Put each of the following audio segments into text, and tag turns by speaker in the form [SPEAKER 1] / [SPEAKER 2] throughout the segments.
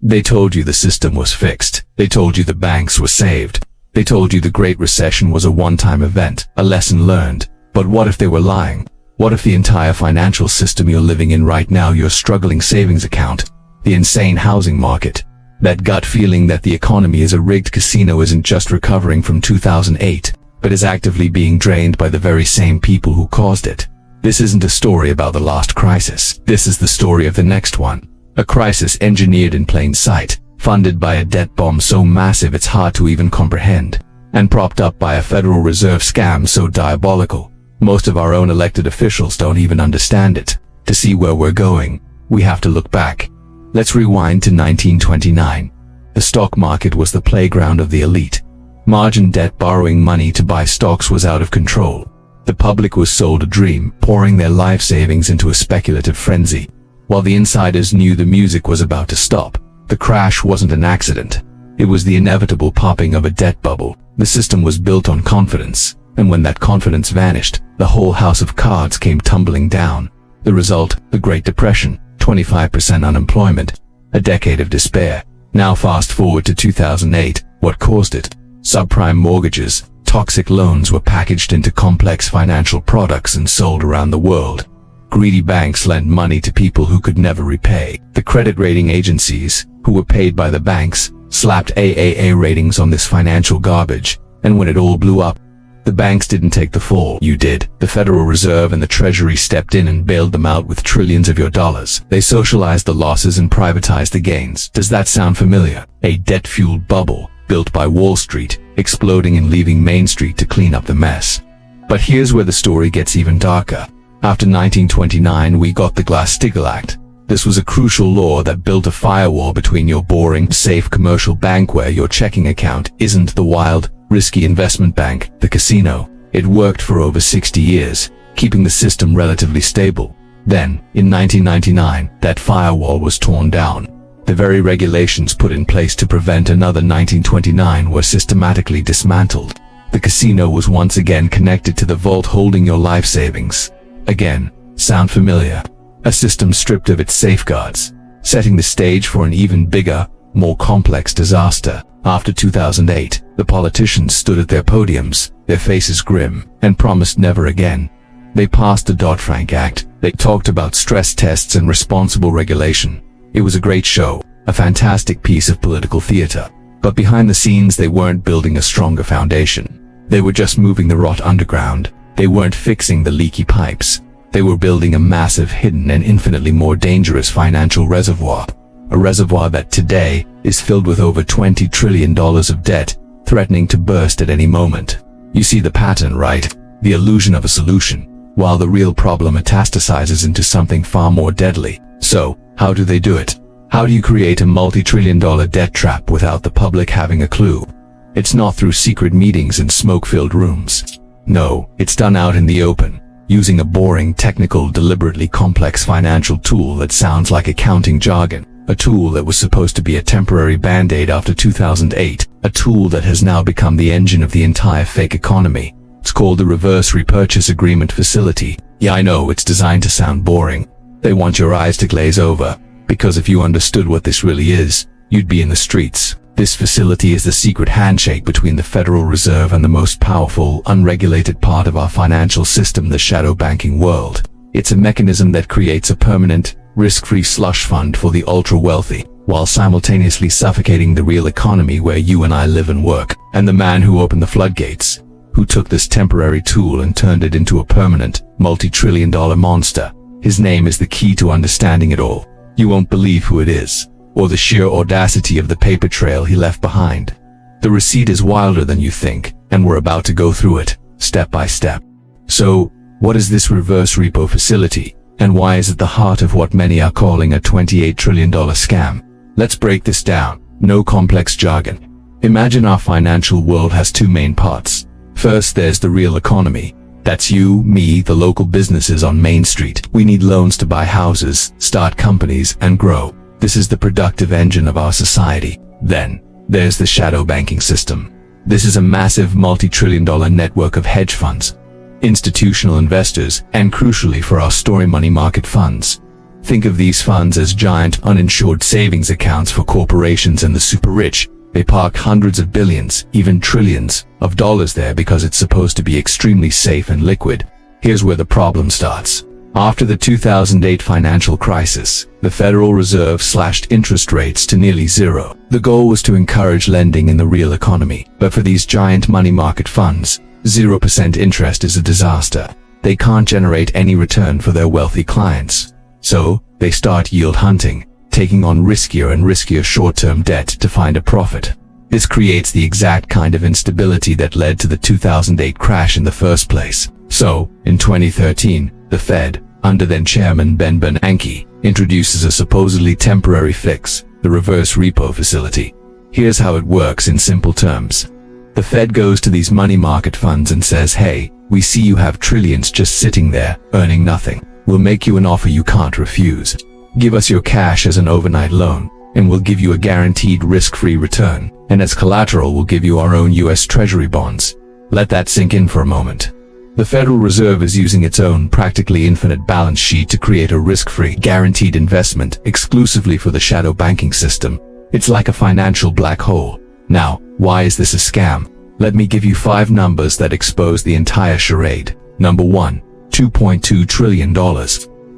[SPEAKER 1] They told you the system was fixed. They told you the banks were saved. They told you the Great Recession was a one-time event, a lesson learned. But what if they were lying? What if the entire financial system you're living in right now, your struggling savings account, the insane housing market, that gut feeling that the economy is a rigged casino isn't just recovering from 2008, but is actively being drained by the very same people who caused it? This isn't a story about the last crisis. This is the story of the next one. A crisis engineered in plain sight, funded by a debt bomb so massive it's hard to even comprehend, and propped up by a Federal Reserve scam so diabolical, most of our own elected officials don't even understand it. To see where we're going, we have to look back. Let's rewind to 1929. The stock market was the playground of the elite. Margin debt, borrowing money to buy stocks, was out of control. The public was sold a dream, pouring their life savings into a speculative frenzy. While the insiders knew the music was about to stop, the crash wasn't an accident. It was the inevitable popping of a debt bubble. The system was built on confidence, and when that confidence vanished, the whole house of cards came tumbling down. The result, the Great Depression, 25% unemployment, a decade of despair. Now fast forward to 2008, what caused it? Subprime mortgages, toxic loans were packaged into complex financial products and sold around the world. Greedy banks lent money to people who could never repay. The credit rating agencies, who were paid by the banks, slapped AAA ratings on this financial garbage, and when it all blew up, the banks didn't take the fall. You did. The Federal Reserve and the Treasury stepped in and bailed them out with trillions of your dollars. They socialized the losses and privatized the gains. Does that sound familiar? A debt-fueled bubble, built by Wall Street, exploding and leaving Main Street to clean up the mess. But here's where the story gets even darker. After 1929, we got the Glass-Steagall Act. This was a crucial law that built a firewall between your boring, safe commercial bank where your checking account isn't the wild, risky investment bank, the casino. It worked for over 60 years, keeping the system relatively stable. Then, in 1999, that firewall was torn down. The very regulations put in place to prevent another 1929 were systematically dismantled. The casino was once again connected to the vault holding your life savings. Again, sound familiar? A system stripped of its safeguards, setting the stage for an even bigger, more complex disaster. After 2008, the politicians stood at their podiums, their faces grim, and promised never again. They passed the Dodd-Frank Act. They talked about stress tests and responsible regulation. It was a great show, a fantastic piece of political theater. But behind the scenes, they weren't building a stronger foundation. They were just moving the rot underground. They weren't fixing the leaky pipes. They were building a massive, hidden, and infinitely more dangerous financial reservoir. A reservoir that today is filled with over $20 trillion of debt, threatening to burst at any moment. You see the pattern, right? The illusion of a solution, while the real problem metastasizes into something far more deadly. So, how do they do it? How do you create a multi-trillion-dollar debt trap without the public having a clue? It's not through secret meetings in smoke-filled rooms. No, it's done out in the open, using a boring, technical, deliberately complex financial tool that sounds like accounting jargon. A tool that was supposed to be a temporary band-aid after 2008. A tool that has now become the engine of the entire fake economy. It's called the Reverse Repurchase Agreement Facility. Yeah, I know, it's designed to sound boring. They want your eyes to glaze over, because if you understood what this really is, you'd be in the streets. This facility is the secret handshake between the Federal Reserve and the most powerful, unregulated part of our financial system, the shadow banking world. It's a mechanism that creates a permanent, risk-free slush fund for the ultra-wealthy, while simultaneously suffocating the real economy where you and I live and work. And the man who opened the floodgates, who took this temporary tool and turned it into a permanent, multi-trillion-dollar monster, his name is the key to understanding it all. You won't believe who it is, or the sheer audacity of the paper trail he left behind. The receipt is wilder than you think, and we're about to go through it, step by step. So, what is this reverse repo facility? And why is it the heart of what many are calling a $28 trillion scam? Let's break this down. No complex jargon. Imagine our financial world has two main parts. First, there's the real economy. That's you, me, the local businesses on Main Street. We need loans to buy houses, start companies, and grow. This is the productive engine of our society. Then, there's the shadow banking system. This is a massive multi-trillion-dollar network of hedge funds, institutional investors, and crucially for our story money market funds. Think of these funds as giant uninsured savings accounts for corporations and the super rich. They park hundreds of billions, even trillions, of dollars there because it's supposed to be extremely safe and liquid. Here's where the problem starts. After the 2008 financial crisis, the Federal Reserve slashed interest rates to nearly zero. The goal was to encourage lending in the real economy, but for these giant money market funds, 0% interest is a disaster. They can't generate any return for their wealthy clients. So, they start yield hunting, taking on riskier and riskier short-term debt to find a profit. This creates the exact kind of instability that led to the 2008 crash in the first place. So, in 2013, the Fed, under then Chairman Ben Bernanke, introduces a supposedly temporary fix, the reverse repo facility. Here's how it works in simple terms. The Fed goes to these money market funds and says, hey, we see you have trillions just sitting there, earning nothing. We'll make you an offer you can't refuse. Give us your cash as an overnight loan, and we'll give you a guaranteed risk-free return. And as collateral, we'll give you our own US Treasury bonds. Let that sink in for a moment. The Federal Reserve is using its own practically infinite balance sheet to create a risk-free, guaranteed investment exclusively for the shadow banking system. It's like a financial black hole. Now, why is this a scam? Let me give you 5 numbers that expose the entire charade. Number 1. $2.2 trillion.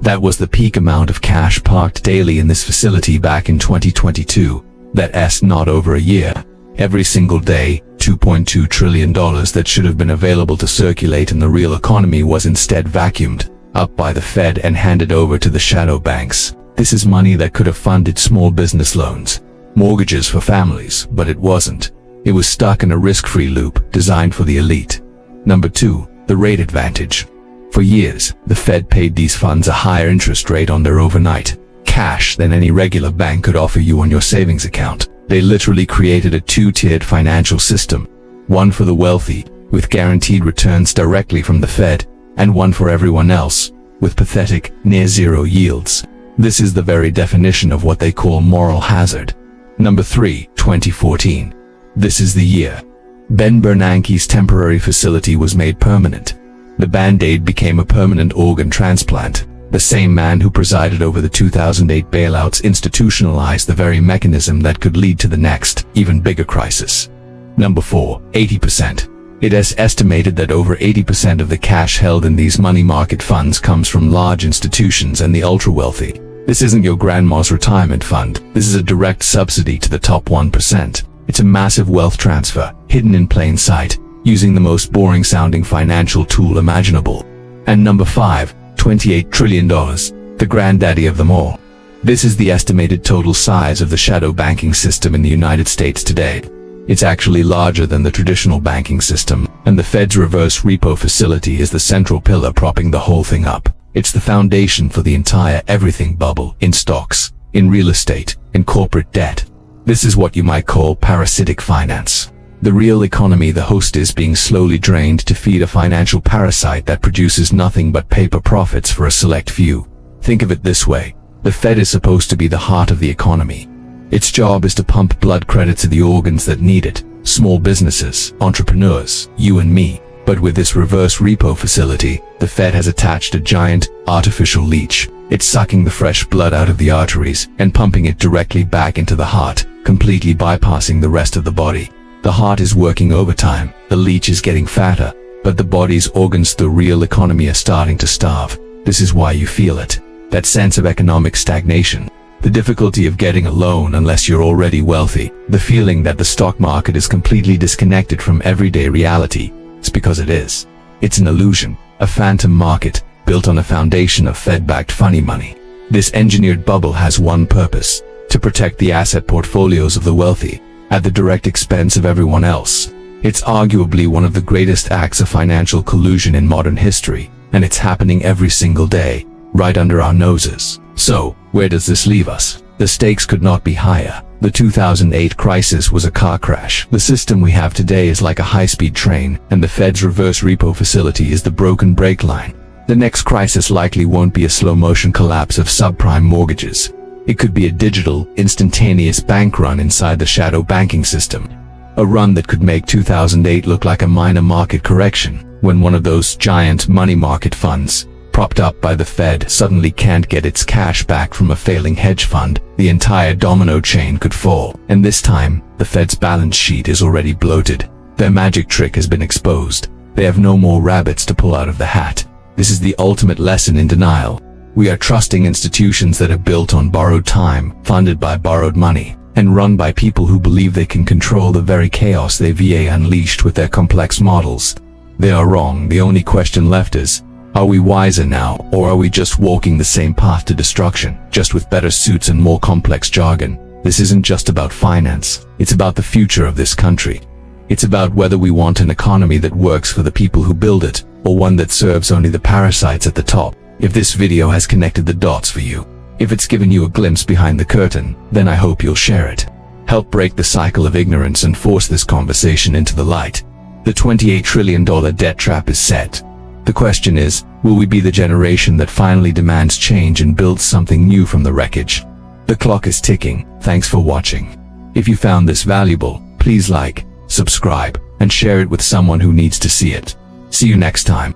[SPEAKER 1] That was the peak amount of cash parked daily in this facility back in 2022. That's not over a year. Every single day, $2.2 trillion that should have been available to circulate in the real economy was instead vacuumed up by the Fed and handed over to the shadow banks. This is money that could have funded small business loans, mortgages for families, but it wasn't. It was stuck in a risk-free loop designed for the elite. Number 2, the rate advantage. For years, the Fed paid these funds a higher interest rate on their overnight cash than any regular bank could offer you on your savings account. They literally created a 2-tiered financial system. One for the wealthy, with guaranteed returns directly from the Fed, and one for everyone else, with pathetic, near-zero yields. This is the very definition of what they call moral hazard. Number 3, 2014. This is the year Ben Bernanke's temporary facility was made permanent. The Band-Aid became a permanent organ transplant. The same man who presided over the 2008 bailouts institutionalized the very mechanism that could lead to the next, even bigger crisis. Number 4, 80%. It is estimated that over 80% of the cash held in these money market funds comes from large institutions and the ultra-wealthy. This isn't your grandma's retirement fund. This is a direct subsidy to the top 1%. It's a massive wealth transfer, hidden in plain sight, using the most boring-sounding financial tool imaginable. And number 5, $28 trillion, the granddaddy of them all. This is the estimated total size of the shadow banking system in the United States today. It's actually larger than the traditional banking system, and the Fed's reverse repo facility is the central pillar propping the whole thing up. It's the foundation for the entire everything bubble, in stocks, in real estate, in corporate debt. This is what you might call parasitic finance. The real economy, the host, is being slowly drained to feed a financial parasite that produces nothing but paper profits for a select few. Think of it this way. The Fed is supposed to be the heart of the economy. Its job is to pump blood credit to the organs that need it. Small businesses, entrepreneurs, you and me. But with this reverse repo facility, the Fed has attached a giant, artificial leech. It's sucking the fresh blood out of the arteries and pumping it directly back into the heart, completely bypassing the rest of the body. The heart is working overtime, the leech is getting fatter, but the body's organs, the real economy, are starting to starve. This is why you feel it. That sense of economic stagnation. The difficulty of getting a loan unless you're already wealthy. The feeling that the stock market is completely disconnected from everyday reality. It's because it is. It's an illusion, a phantom market, built on a foundation of Fed-backed funny money. This engineered bubble has one purpose: to protect the asset portfolios of the wealthy, at the direct expense of everyone else. It's arguably one of the greatest acts of financial collusion in modern history, and it's happening every single day, right under our noses. So, where does this leave us? The stakes could not be higher. The 2008 crisis was a car crash. The system we have today is like a high-speed train, and the Fed's reverse repo facility is the broken brake line. The next crisis likely won't be a slow-motion collapse of subprime mortgages. It could be a digital, instantaneous bank run inside the shadow banking system. A run that could make 2008 look like a minor market correction, when one of those giant money market funds propped up by the Fed, suddenly can't get its cash back from a failing hedge fund, the entire domino chain could fall. And this time, the Fed's balance sheet is already bloated. Their magic trick has been exposed. They have no more rabbits to pull out of the hat. This is the ultimate lesson in denial. We are trusting institutions that are built on borrowed time, funded by borrowed money, and run by people who believe they can control the very chaos they VA unleashed with their complex models. They are wrong. The only question left is, are we wiser now, or are we just walking the same path to destruction, just with better suits and more complex jargon? This isn't just about finance. It's about the future of this country. It's about whether we want an economy that works for the people who build it, or one that serves only the parasites at the top. If this video has connected the dots for you, if it's given you a glimpse behind the curtain, then I hope you'll share it. Help break the cycle of ignorance and force this conversation into the light. The $28 trillion debt trap is set. The question is, will we be the generation that finally demands change and builds something new from the wreckage? The clock is ticking. Thanks for watching. If you found this valuable, please like, subscribe, and share it with someone who needs to see it. See you next time.